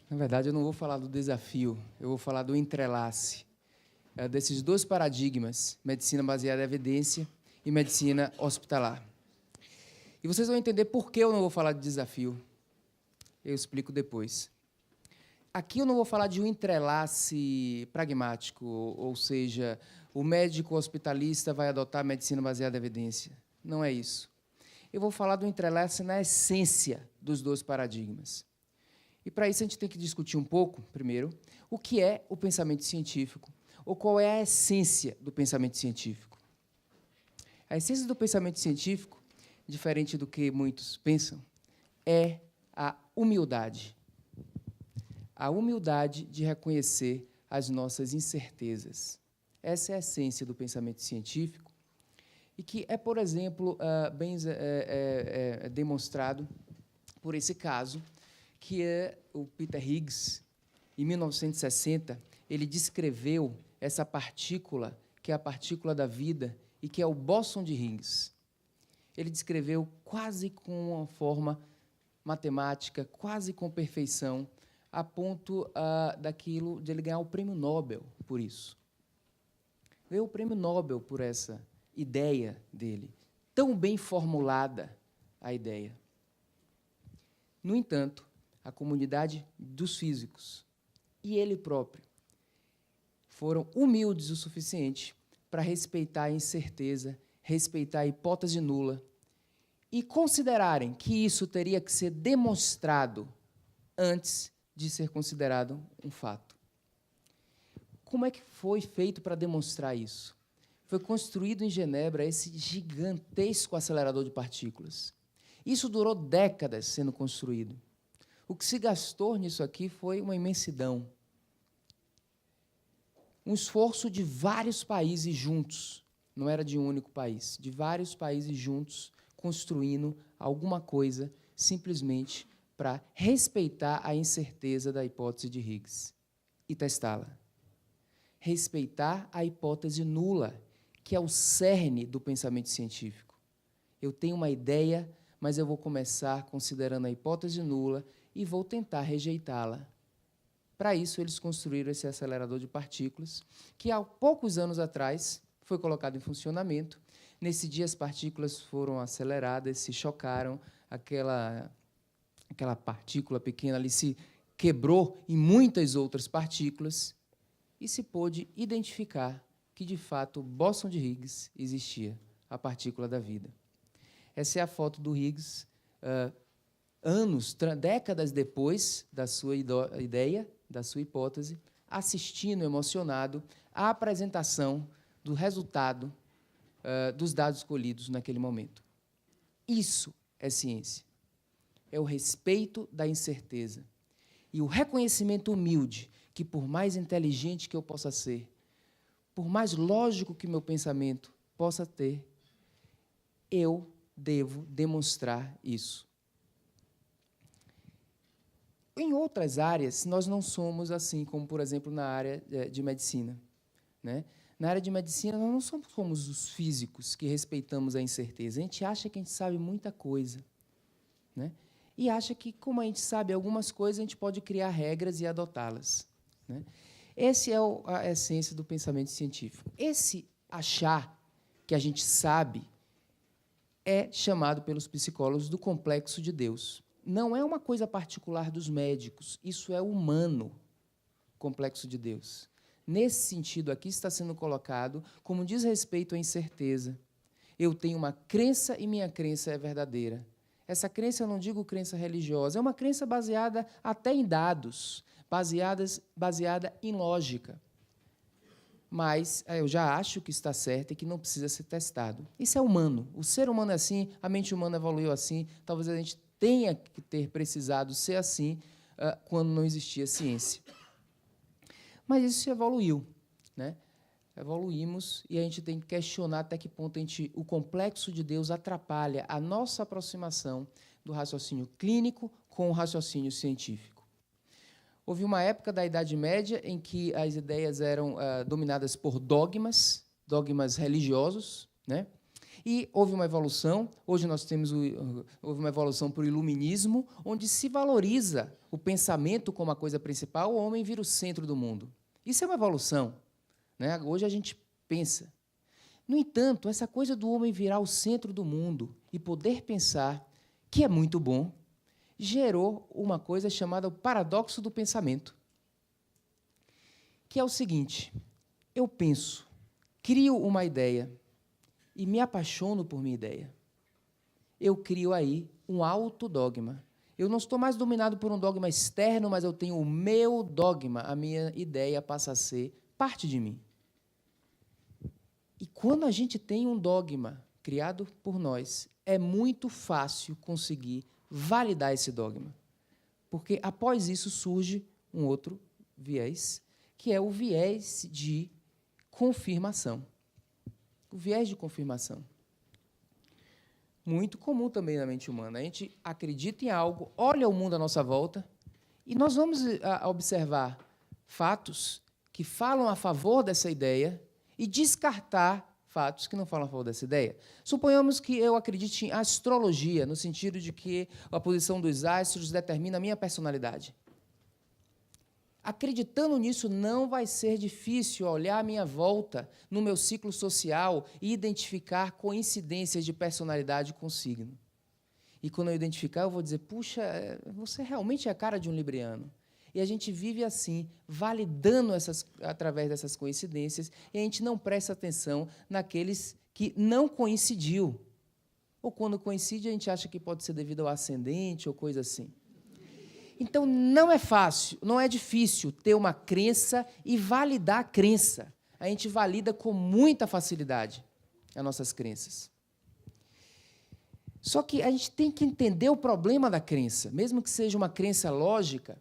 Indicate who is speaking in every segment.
Speaker 1: Na verdade, eu não vou falar do desafio, eu vou falar do entrelace desses dois paradigmas, medicina baseada em evidência e medicina hospitalar. E vocês vão entender por que eu não vou falar de desafio. Eu explico depois. Aqui eu não vou falar de um entrelace pragmático, ou seja, o médico hospitalista vai adotar a medicina baseada em evidência. Não é isso. Eu vou falar do entrelace na essência dos dois paradigmas. E, para isso, a gente tem que discutir um pouco, primeiro, o que é o pensamento científico, ou qual é a essência do pensamento científico. A essência do pensamento científico, diferente do que muitos pensam, é a humildade. A humildade de reconhecer as nossas incertezas. Essa é a essência do pensamento científico e que é, por exemplo, bem demonstrado por esse caso, que é o Peter Higgs. Em 1960, ele descreveu essa partícula, que é a partícula da vida, e que é o bóson de Higgs. Ele descreveu quase com uma forma matemática, quase com perfeição, a ponto daquilo de ele ganhar o prêmio Nobel por isso. Ganhou o prêmio Nobel por essa ideia dele, tão bem formulada a ideia. No entanto, a comunidade dos físicos e ele próprio foram humildes o suficiente para respeitar a incerteza, respeitar a hipótese nula e considerarem que isso teria que ser demonstrado antes de ser considerado um fato. Como é que foi feito para demonstrar isso? Foi construído em Genebra esse gigantesco acelerador de partículas. Isso durou décadas sendo construído. O que se gastou nisso aqui foi uma imensidão. Um esforço de vários países juntos, não era de um único país, de vários países juntos, construindo alguma coisa simplesmente para respeitar a incerteza da hipótese de Higgs e testá-la. Respeitar a hipótese nula, que é o cerne do pensamento científico. Eu tenho uma ideia, mas eu vou começar considerando a hipótese nula e vou tentar rejeitá-la. Para isso, eles construíram esse acelerador de partículas, que há poucos anos atrás foi colocado em funcionamento. Nesse dia, as partículas foram aceleradas, se chocaram, aquela partícula pequena ali se quebrou em muitas outras partículas e se pôde identificar que, de fato, o bóson de Higgs existia, a partícula da vida. Essa é a foto do Higgs, décadas depois da sua ideia, da sua hipótese, assistindo emocionado à apresentação do resultado dos dados colhidos naquele momento. Isso é ciência. É o respeito da incerteza e o reconhecimento humilde que, por mais inteligente que eu possa ser, por mais lógico que meu pensamento possa ter, eu devo demonstrar isso. Em outras áreas, nós não somos assim, como, por exemplo, na área de medicina, né? Na área de medicina, nós não somos como os físicos que respeitamos a incerteza. A gente acha que a gente sabe muita coisa, né? E acha que, como a gente sabe algumas coisas, a gente pode criar regras e adotá-las, né? Essa é a essência do pensamento científico. Esse achar que a gente sabe é chamado pelos psicólogos do complexo de Deus. Não é uma coisa particular dos médicos, isso é humano, complexo de Deus. Nesse sentido aqui está sendo colocado como diz respeito à incerteza. Eu tenho uma crença e minha crença é verdadeira. Essa crença, eu não digo crença religiosa, é uma crença baseada até em dados, baseada em lógica. Mas eu já acho que está certo e que não precisa ser testado. Isso é humano. O ser humano é assim, a mente humana evoluiu assim, talvez a gente tenha que ter precisado ser assim quando não existia ciência. Mas isso evoluiu, né? Evoluímos e a gente tem que questionar até que ponto o complexo de Deus atrapalha a nossa aproximação do raciocínio clínico com o raciocínio científico. Houve uma época da Idade Média em que as ideias eram dominadas por dogmas religiosos, né? E houve uma evolução, hoje nós temos houve uma evolução para o iluminismo, onde se valoriza o pensamento como a coisa principal, o homem vira o centro do mundo. Isso é uma evolução, né? Hoje a gente pensa. No entanto, essa coisa do homem virar o centro do mundo e poder pensar, que é muito bom, gerou uma coisa chamada o paradoxo do pensamento, que é o seguinte: eu penso, crio uma ideia e me apaixono por minha ideia. Eu crio aí um autodogma. Eu não estou mais dominado por um dogma externo, mas eu tenho o meu dogma, a minha ideia passa a ser parte de mim. E quando a gente tem um dogma criado por nós, é muito fácil conseguir validar esse dogma. Porque, após isso, surge um outro viés, que é o viés de confirmação. O viés de confirmação. Muito comum também na mente humana. A gente acredita em algo, olha o mundo à nossa volta, e nós vamos observar fatos que falam a favor dessa ideia e descartar fatos que não falam a favor dessa ideia. Suponhamos que eu acredite em astrologia, no sentido de que a posição dos astros determina a minha personalidade. Acreditando nisso, não vai ser difícil olhar à minha volta, no meu ciclo social, e identificar coincidências de personalidade com signo. E quando eu identificar, eu vou dizer, puxa, você realmente é a cara de um libriano. E a gente vive assim, validando através dessas coincidências, e a gente não presta atenção naqueles que não coincidiu. Ou quando coincide, a gente acha que pode ser devido ao ascendente ou coisa assim. Então, não é fácil, não é difícil ter uma crença e validar a crença. A gente valida com muita facilidade as nossas crenças. Só que a gente tem que entender o problema da crença. Mesmo que seja uma crença lógica,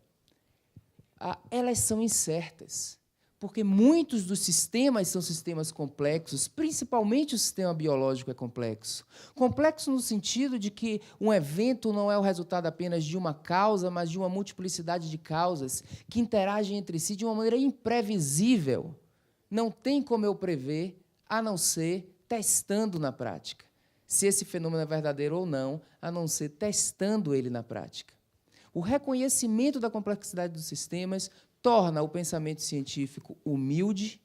Speaker 1: elas são incertas. Porque muitos dos sistemas são sistemas complexos, principalmente o sistema biológico é complexo. Complexo no sentido de que um evento não é o resultado apenas de uma causa, mas de uma multiplicidade de causas que interagem entre si de uma maneira imprevisível. Não tem como eu prever, a não ser testando na prática. Se esse fenômeno é verdadeiro ou não, a não ser testando ele na prática. O reconhecimento da complexidade dos sistemas torna o pensamento científico humilde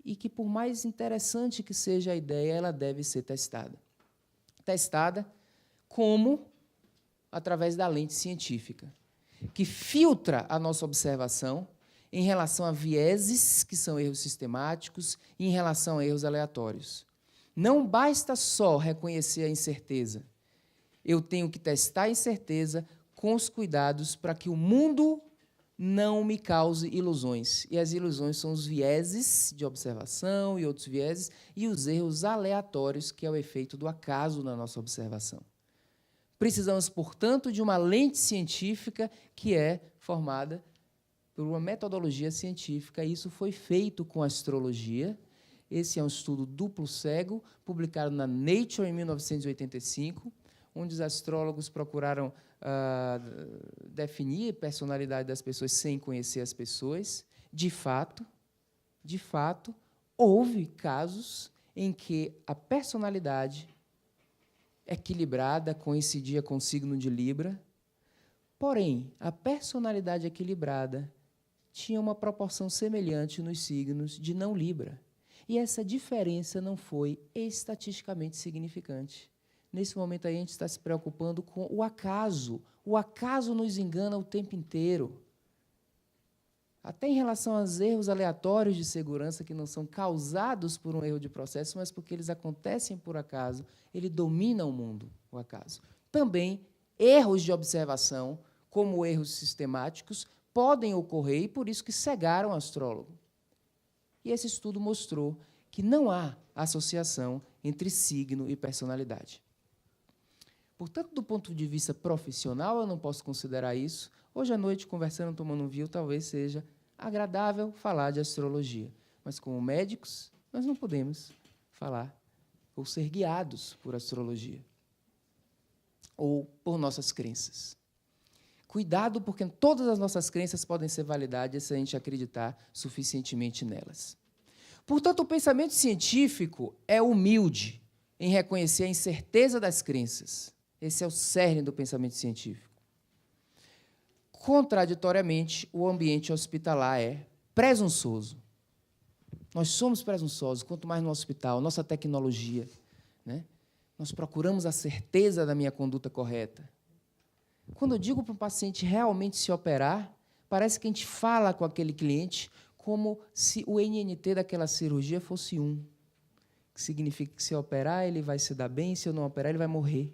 Speaker 1: e que, por mais interessante que seja a ideia, ela deve ser testada. Testada como? Através da lente científica, que filtra a nossa observação em relação a vieses, que são erros sistemáticos, e em relação a erros aleatórios. Não basta só reconhecer a incerteza. Eu tenho que testar a incerteza com os cuidados para que o mundo não me cause ilusões. E as ilusões são os vieses de observação e outros vieses, e os erros aleatórios, que é o efeito do acaso na nossa observação. Precisamos, portanto, de uma lente científica que é formada por uma metodologia científica. Isso foi feito com a astrologia. Esse é um estudo duplo cego, publicado na Nature em 1985, onde os astrólogos procuraram definir a personalidade das pessoas sem conhecer as pessoas. De fato, houve casos em que a personalidade equilibrada coincidia com o signo de Libra, porém, a personalidade equilibrada tinha uma proporção semelhante nos signos de não Libra. E essa diferença não foi estatisticamente significante. Nesse momento, aí, a gente está se preocupando com o acaso. O acaso nos engana o tempo inteiro. Até em relação aos erros aleatórios de segurança, que não são causados por um erro de processo, mas porque eles acontecem por acaso, ele domina o mundo, o acaso. Também, erros de observação, como erros sistemáticos, podem ocorrer, e por isso que cegaram o astrólogo. E esse estudo mostrou que não há associação entre signo e personalidade. Portanto, do ponto de vista profissional, eu não posso considerar isso. Hoje à noite, conversando, tomando um vinho, talvez seja agradável falar de astrologia. Mas, como médicos, nós não podemos falar ou ser guiados por astrologia ou por nossas crenças. Cuidado, porque todas as nossas crenças podem ser validadas se a gente acreditar suficientemente nelas. Portanto, o pensamento científico é humilde em reconhecer a incerteza das crenças. Esse é o cerne do pensamento científico. Contraditoriamente, o ambiente hospitalar é presunçoso. Nós somos presunçosos, quanto mais no hospital, nossa tecnologia, né? Nós procuramos a certeza da minha conduta correta. Quando eu digo para um paciente realmente se operar, parece que a gente fala com aquele cliente como se o NNT daquela cirurgia fosse 1. Que significa que se operar, ele vai se dar bem, se eu não operar, ele vai morrer.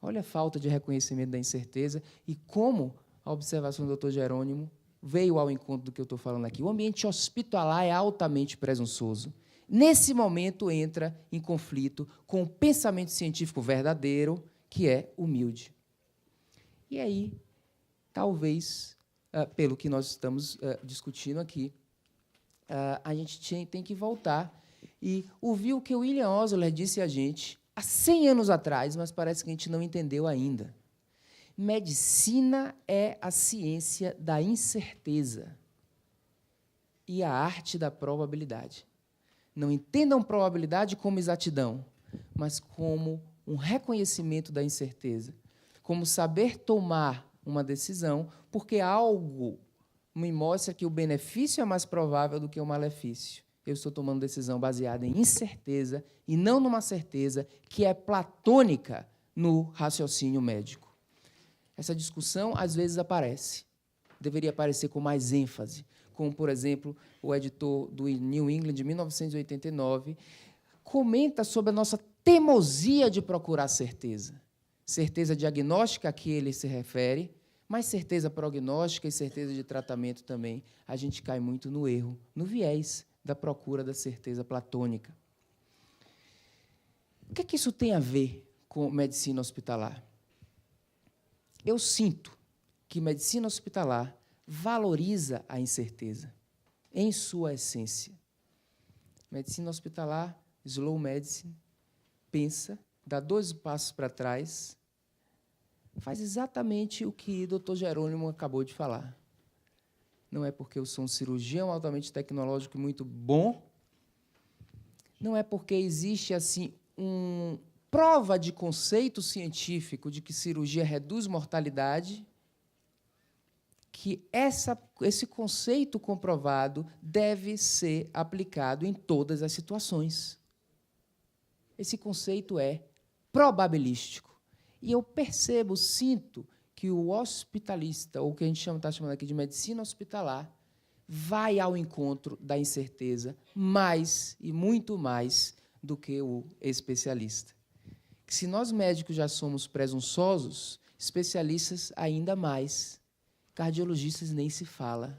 Speaker 1: Olha a falta de reconhecimento da incerteza e como a observação do Dr. Jerônimo veio ao encontro do que eu estou falando aqui. O ambiente hospitalar é altamente presunçoso. Nesse momento, entra em conflito com o pensamento científico verdadeiro, que é humilde. E aí, talvez, pelo que nós estamos discutindo aqui, a gente tem que voltar e ouvir o que o William Osler disse a gente há 100 anos atrás, mas parece que a gente não entendeu ainda. Medicina é a ciência da incerteza e a arte da probabilidade. Não entendam probabilidade como exatidão, mas como um reconhecimento da incerteza, como saber tomar uma decisão, porque algo me mostra que o benefício é mais provável do que o malefício. Eu estou tomando decisão baseada em incerteza e não numa certeza que é platônica no raciocínio médico. Essa discussão, às vezes, aparece. Deveria aparecer com mais ênfase, como, por exemplo, o editor do New England, de 1989, comenta sobre a nossa teimosia de procurar certeza. Certeza diagnóstica a que ele se refere, mas certeza prognóstica e certeza de tratamento também. A gente cai muito no erro, no viés da procura da certeza platônica. O que é que isso tem a ver com medicina hospitalar? Eu sinto que medicina hospitalar valoriza a incerteza, em sua essência. Medicina hospitalar, slow medicine, pensa, dá 2 passos para trás, faz exatamente o que o Dr. Jerônimo acabou de falar. Não é porque eu sou um cirurgião altamente tecnológico e muito bom, não é porque existe assim prova de conceito científico de que cirurgia reduz mortalidade, que esse conceito comprovado deve ser aplicado em todas as situações. Esse conceito é probabilístico. E eu percebo, sinto, que o hospitalista, ou o que a gente está chamando aqui de medicina hospitalar, vai ao encontro da incerteza mais e muito mais do que o especialista. Que se nós médicos já somos presunçosos, especialistas ainda mais, cardiologistas nem se fala.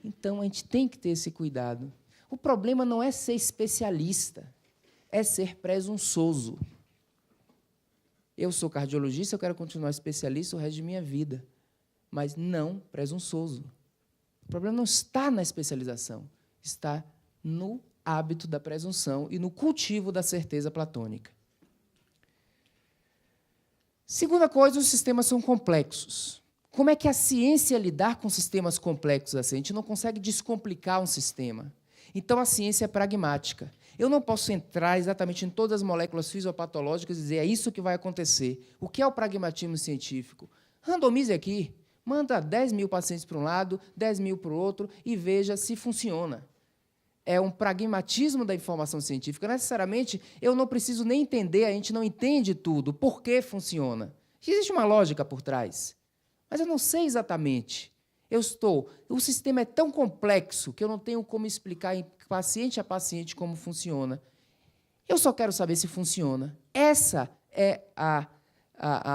Speaker 1: Então, a gente tem que ter esse cuidado. O problema não é ser especialista, é ser presunçoso. Eu sou cardiologista, eu quero continuar especialista o resto de minha vida, mas não presunçoso. O problema não está na especialização, está no hábito da presunção e no cultivo da certeza platônica. Segunda coisa, os sistemas são complexos. Como é que a ciência lidar com sistemas complexos assim? A gente não consegue descomplicar um sistema. Então, a ciência é pragmática. Eu não posso entrar exatamente em todas as moléculas fisiopatológicas e dizer é isso que vai acontecer. O que é o pragmatismo científico? Randomize aqui, manda 10 mil pacientes para um lado, 10 mil para o outro e veja se funciona. É um pragmatismo da informação científica. Necessariamente, eu não preciso nem entender, a gente não entende tudo, por que funciona. Existe uma lógica por trás, mas eu não sei exatamente. O sistema é tão complexo que eu não tenho como explicar paciente a paciente como funciona. Eu só quero saber se funciona. Essa é a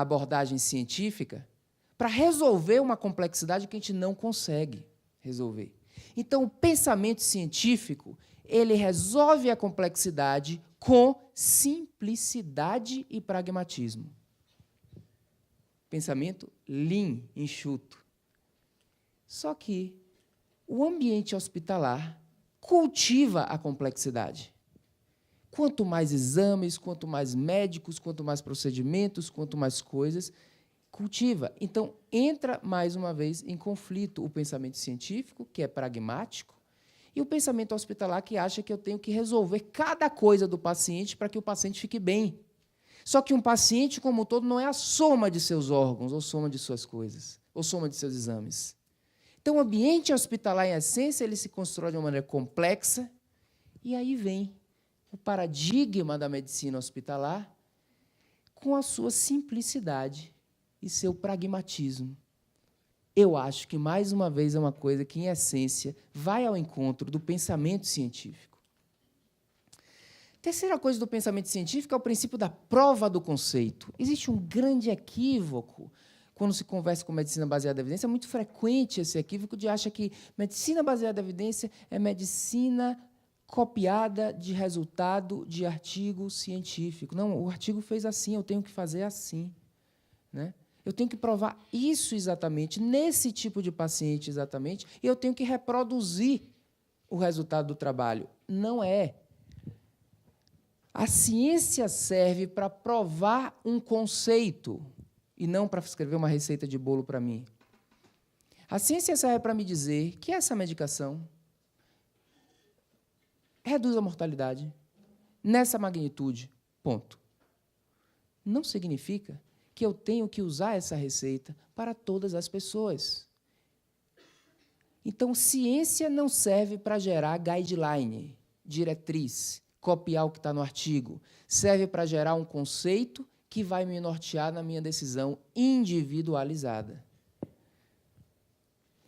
Speaker 1: abordagem científica para resolver uma complexidade que a gente não consegue resolver. Então, o pensamento científico, ele resolve a complexidade com simplicidade e pragmatismo. Pensamento lean, enxuto. Só que o ambiente hospitalar cultiva a complexidade. Quanto mais exames, quanto mais médicos, quanto mais procedimentos, quanto mais coisas, cultiva. Então, entra, mais uma vez, em conflito o pensamento científico, que é pragmático, E o pensamento hospitalar que acha que eu tenho que resolver cada coisa do paciente para que o paciente fique bem. Só que um paciente, como um todo, não é a soma de seus órgãos, ou soma de suas coisas, ou soma de seus exames. Então, o ambiente hospitalar, em essência, ele se constrói de uma maneira complexa, e aí vem o paradigma da medicina hospitalar com a sua simplicidade e seu pragmatismo. Eu acho que, mais uma vez, é uma coisa que, em essência, vai ao encontro do pensamento científico. Terceira coisa do pensamento científico é o princípio da prova do conceito. Existe um grande equívoco quando se conversa com medicina baseada em evidência. É muito frequente esse equívoco de achar que medicina baseada em evidência é medicina copiada de resultado de artigo científico. Não, o artigo fez assim, eu tenho que fazer assim, né? Eu tenho que provar isso exatamente, nesse tipo de paciente exatamente, e eu tenho que reproduzir o resultado do trabalho. Não é. A ciência serve para provar um conceito e não para escrever uma receita de bolo para mim. A ciência serve para me dizer que essa medicação reduz a mortalidade nessa magnitude, ponto. Não significa que eu tenho que usar essa receita para todas as pessoas. Então, ciência não serve para gerar guideline, diretriz, copiar o que está no artigo. Serve para gerar um conceito que vai me nortear na minha decisão individualizada.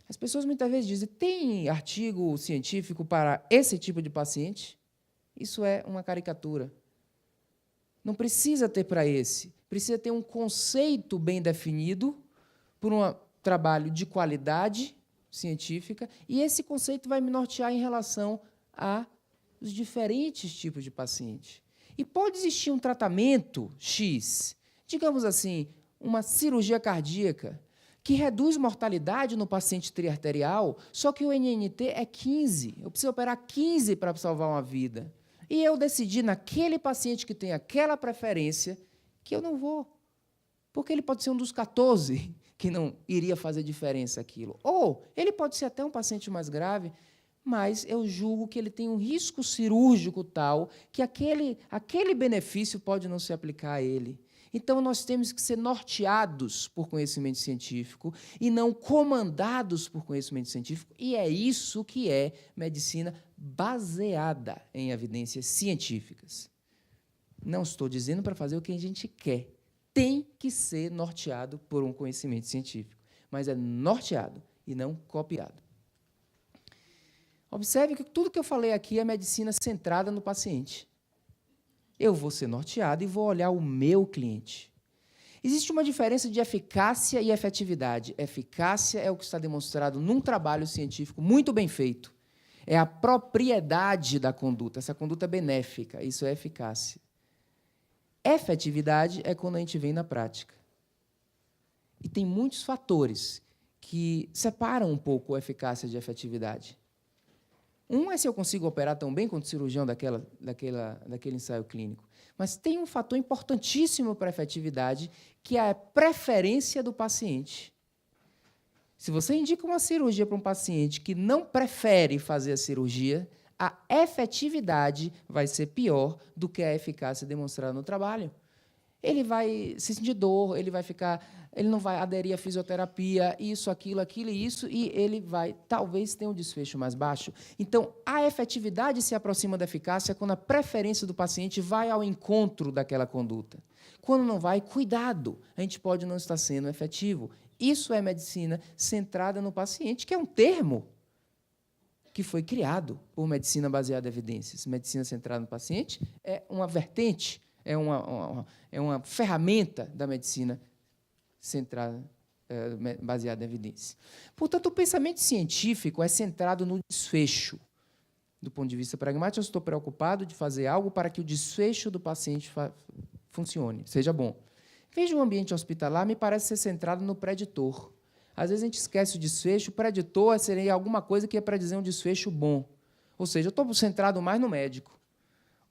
Speaker 1: As pessoas muitas vezes dizem, tem artigo científico para esse tipo de paciente? Isso é uma caricatura. Não precisa ter para esse. Precisa ter um conceito bem definido por um trabalho de qualidade científica, e esse conceito vai me nortear em relação aos diferentes tipos de paciente. E pode existir um tratamento X, digamos assim, uma cirurgia cardíaca, que reduz mortalidade no paciente triarterial, só que o NNT é 15. Eu preciso operar 15 para salvar uma vida. E eu decidi, naquele paciente que tem aquela preferência, que eu não vou. Porque ele pode ser um dos 14 que não iria fazer diferença aquilo. Ou ele pode ser até um paciente mais grave, mas eu julgo que ele tem um risco cirúrgico tal que aquele benefício pode não se aplicar a ele. Então, nós temos que ser norteados por conhecimento científico e não comandados por conhecimento científico, e é isso que é medicina baseada em evidências científicas. Não estou dizendo para fazer o que a gente quer. Tem que ser norteado por um conhecimento científico, mas é norteado e não copiado. Observe que tudo que eu falei aqui é medicina centrada no paciente. Eu vou ser norteado e vou olhar o meu cliente. Existe uma diferença de eficácia e efetividade. Eficácia é o que está demonstrado num trabalho científico muito bem feito. É a propriedade da conduta. Essa conduta é benéfica, isso é eficácia. Efetividade é quando a gente vem na prática. E tem muitos fatores que separam um pouco a eficácia de efetividade. Um é se eu consigo operar tão bem quanto o cirurgião daquele ensaio clínico. Mas tem um fator importantíssimo para a efetividade, que é a preferência do paciente. Se você indica uma cirurgia para um paciente que não prefere fazer a cirurgia, a efetividade vai ser pior do que a eficácia demonstrada no trabalho. Ele vai se sentir dor, ele não vai aderir à fisioterapia, isso, aquilo, e isso, e ele vai, talvez, ter um desfecho mais baixo. Então, a efetividade se aproxima da eficácia quando a preferência do paciente vai ao encontro daquela conduta. Quando não vai, cuidado, a gente pode não estar sendo efetivo. Isso é medicina centrada no paciente, que é um termo que foi criado por medicina baseada em evidências. Medicina centrada no paciente é uma vertente, é uma ferramenta da medicina centrada, baseada em evidências. Portanto, o pensamento científico é centrado no desfecho. Do ponto de vista pragmático, eu estou preocupado de fazer algo para que o desfecho do paciente funcione, seja bom. Veja o ambiente hospitalar, me parece ser centrado no preditor. Às vezes a gente esquece o desfecho, o preditor seria alguma coisa que ia predizer um desfecho bom. Ou seja, eu estou centrado mais no médico,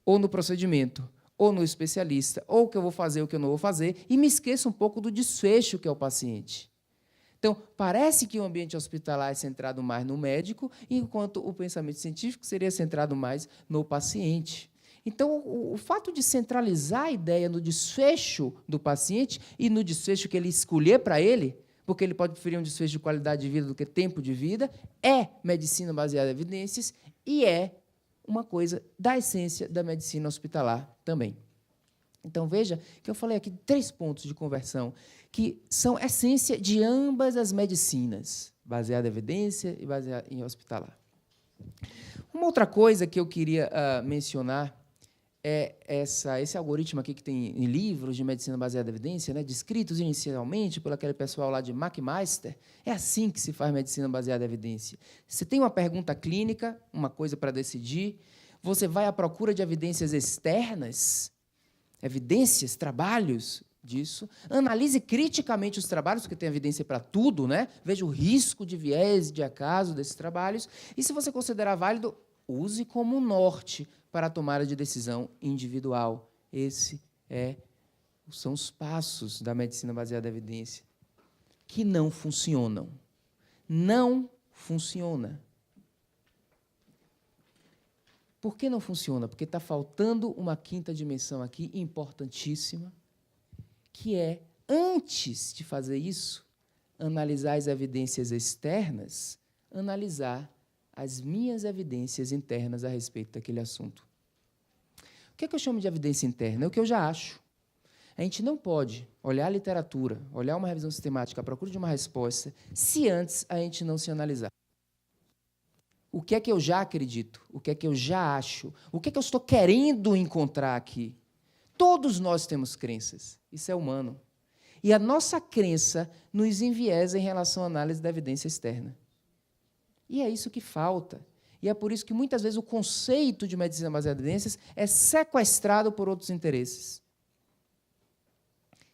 Speaker 1: ou no procedimento, ou no especialista, ou o que eu vou fazer, o que eu não vou fazer, e me esqueço um pouco do desfecho, que é o paciente. Então, parece que o ambiente hospitalar é centrado mais no médico, enquanto o pensamento científico seria centrado mais no paciente. Então, o fato de centralizar a ideia no desfecho do paciente e no desfecho que ele escolher para ele, porque ele pode preferir um desfecho de qualidade de vida do que tempo de vida, é medicina baseada em evidências e é uma coisa da essência da medicina hospitalar também. Então, veja que eu falei aqui 3 pontos de conversão, que são essência de ambas as medicinas, baseada em evidência e baseada em hospitalar. Uma outra coisa que eu queria mencionar é esse algoritmo aqui que tem em livros de medicina baseada em evidência, né, descritos inicialmente por aquele pessoal lá de McMaster. É assim que se faz medicina baseada em evidência. Você tem uma pergunta clínica, uma coisa para decidir, você vai à procura de evidências externas, evidências, trabalhos disso, analise criticamente os trabalhos, porque tem evidência para tudo, né? Veja o risco de viés, de acaso desses trabalhos, e se você considerar válido, use como norte para a tomada de decisão individual. Esses são os passos da medicina baseada em evidência, que não funcionam. Não funciona. Por que não funciona? Porque está faltando uma quinta dimensão aqui, importantíssima, que é, antes de fazer isso, analisar as evidências externas, analisar as minhas evidências internas a respeito daquele assunto. O que é que eu chamo de evidência interna? É o que eu já acho. A gente não pode olhar a literatura, olhar uma revisão sistemática à procura de uma resposta, se antes a gente não se analisar. O que é que eu já acredito? O que é que eu já acho? O que é que eu estou querendo encontrar aqui? Todos nós temos crenças. Isso é humano. E a nossa crença nos enviesa em relação à análise da evidência externa. E é isso que falta. E é por isso que, muitas vezes, o conceito de medicina baseada em evidências é sequestrado por outros interesses.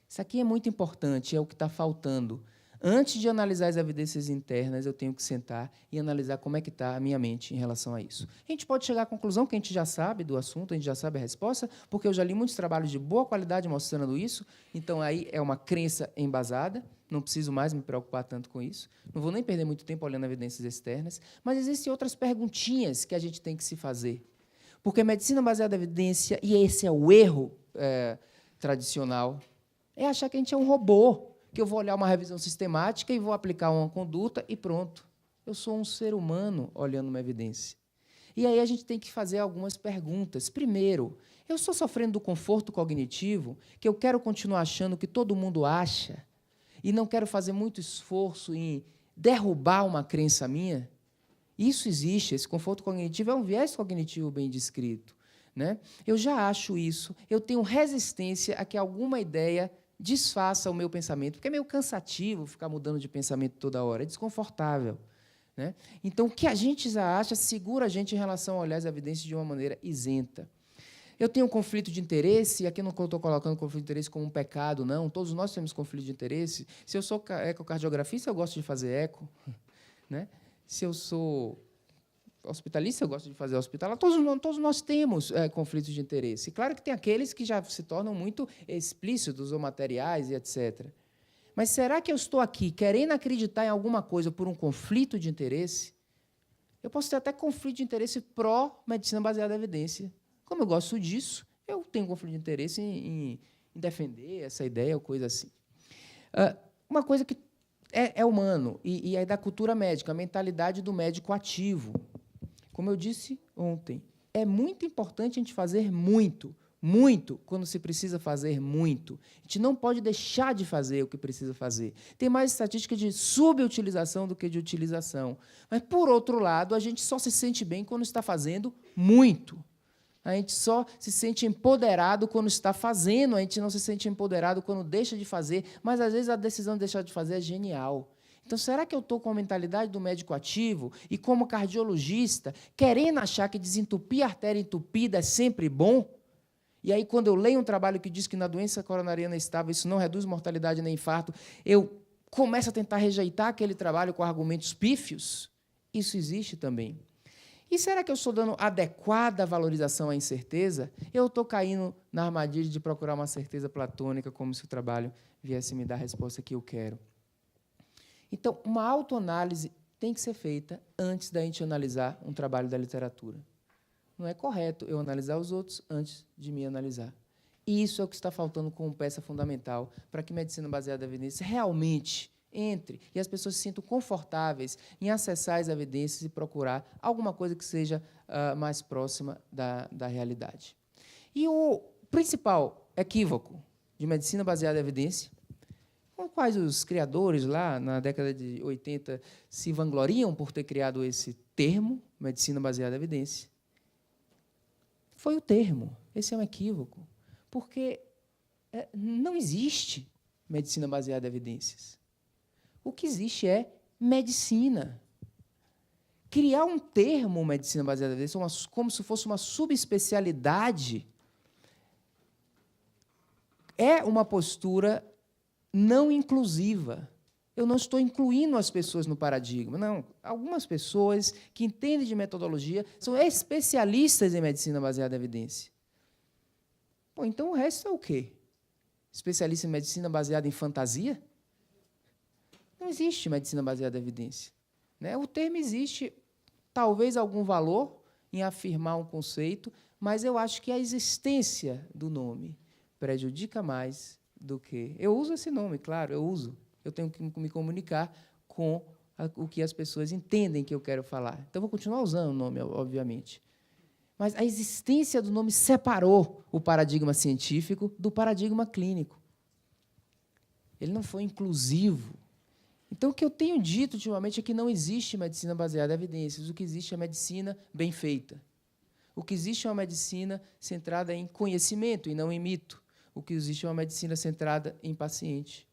Speaker 1: Isso aqui é muito importante, é o que está faltando. Antes de analisar as evidências internas, eu tenho que sentar e analisar como é que está a minha mente em relação a isso. A gente pode chegar à conclusão que a gente já sabe do assunto, a gente já sabe a resposta, porque eu já li muitos trabalhos de boa qualidade mostrando isso, então aí é uma crença embasada, não preciso mais me preocupar tanto com isso, não vou nem perder muito tempo olhando evidências externas, mas existem outras perguntinhas que a gente tem que se fazer. Porque medicina baseada em evidência, e esse é o erro tradicional, é achar que a gente é um robô, que eu vou olhar uma revisão sistemática e vou aplicar uma conduta e pronto. Eu sou um ser humano olhando uma evidência. E aí a gente tem que fazer algumas perguntas. Primeiro, eu estou sofrendo do conforto cognitivo, que eu quero continuar achando que todo mundo acha, e não quero fazer muito esforço em derrubar uma crença minha? Isso existe, esse conforto cognitivo é um viés cognitivo bem descrito, né? Eu já acho isso, eu tenho resistência a que alguma ideia desfaça o meu pensamento, porque é meio cansativo ficar mudando de pensamento toda hora, é desconfortável, né? Então, o que a gente já acha segura a gente em relação a olhar as evidências de uma maneira isenta. Eu tenho um conflito de interesse, e aqui não estou colocando conflito de interesse como um pecado, não, todos nós temos conflito de interesse. Se eu sou ecocardiografista, eu gosto de fazer eco, né? Se eu sou hospitalista, eu gosto de fazer hospitalar. Todos nós temos conflitos de interesse. Claro que tem aqueles que já se tornam muito explícitos ou materiais e etc. Mas será que eu estou aqui querendo acreditar em alguma coisa por um conflito de interesse? Eu posso ter até conflito de interesse pró-medicina baseada em evidência. Como eu gosto disso, eu tenho conflito de interesse em defender essa ideia ou coisa assim. Uma coisa que é humano, e é da cultura médica, a mentalidade do médico ativo. Como eu disse ontem, é muito importante a gente fazer muito, muito, quando se precisa fazer muito. A gente não pode deixar de fazer o que precisa fazer. Tem mais estatística de subutilização do que de utilização. Mas, por outro lado, a gente só se sente bem quando está fazendo muito. A gente só se sente empoderado quando está fazendo, a gente não se sente empoderado quando deixa de fazer, mas, às vezes, a decisão de deixar de fazer é genial. Então, será que eu estou com a mentalidade do médico ativo e, como cardiologista, querendo achar que desentupir a artéria entupida é sempre bom? E aí, quando eu leio um trabalho que diz que na doença coronariana estável isso não reduz mortalidade nem infarto, eu começo a tentar rejeitar aquele trabalho com argumentos pífios? Isso existe também. E será que eu estou dando adequada valorização à incerteza? Eu estou caindo na armadilha de procurar uma certeza platônica, como se o trabalho viesse me dar a resposta que eu quero. Então, uma autoanálise tem que ser feita antes da gente analisar um trabalho da literatura. Não é correto eu analisar os outros antes de me analisar. E isso é o que está faltando como peça fundamental para que medicina baseada em evidências realmente entre e as pessoas se sintam confortáveis em acessar as evidências e procurar alguma coisa que seja mais próxima da realidade. E o principal equívoco de medicina baseada em evidência, com quais os criadores, lá na década de 80, se vangloriam por ter criado esse termo, medicina baseada em evidência, foi o termo. Esse é um equívoco, porque não existe medicina baseada em evidências. O que existe é medicina. Criar um termo medicina baseada em evidências como se fosse uma subespecialidade é uma postura não inclusiva. Eu não estou incluindo as pessoas no paradigma. Não. Algumas pessoas que entendem de metodologia são especialistas em medicina baseada em evidência. Pô, então o resto é o quê? Especialista em medicina baseada em fantasia? Não existe medicina baseada em evidência. Né? O termo existe, talvez, algum valor em afirmar um conceito, mas eu acho que a existência do nome prejudica mais do que... Eu uso esse nome, claro, eu uso. Eu tenho que me comunicar com o que as pessoas entendem que eu quero falar. Então, eu vou continuar usando o nome, obviamente. Mas a existência do nome separou o paradigma científico do paradigma clínico. Ele não foi inclusivo. Então, o que eu tenho dito ultimamente é que não existe medicina baseada em evidências. O que existe é medicina bem feita. O que existe é uma medicina centrada em conhecimento e não em mito. O que existe é uma medicina centrada em paciente.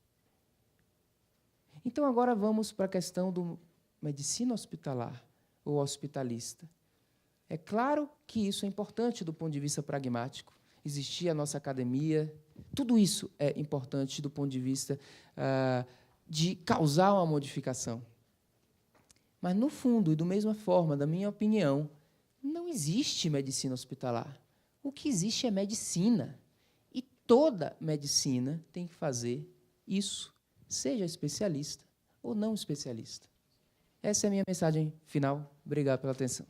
Speaker 1: Então, agora vamos para a questão do medicina hospitalar ou hospitalista. É claro que isso é importante do ponto de vista pragmático. Existir a nossa academia, tudo isso é importante do ponto de vista de causar uma modificação. Mas, no fundo, e da mesma forma, da minha opinião, não existe medicina hospitalar. O que existe é medicina. E toda medicina tem que fazer isso, seja especialista ou não especialista. Essa é a minha mensagem final. Obrigado pela atenção.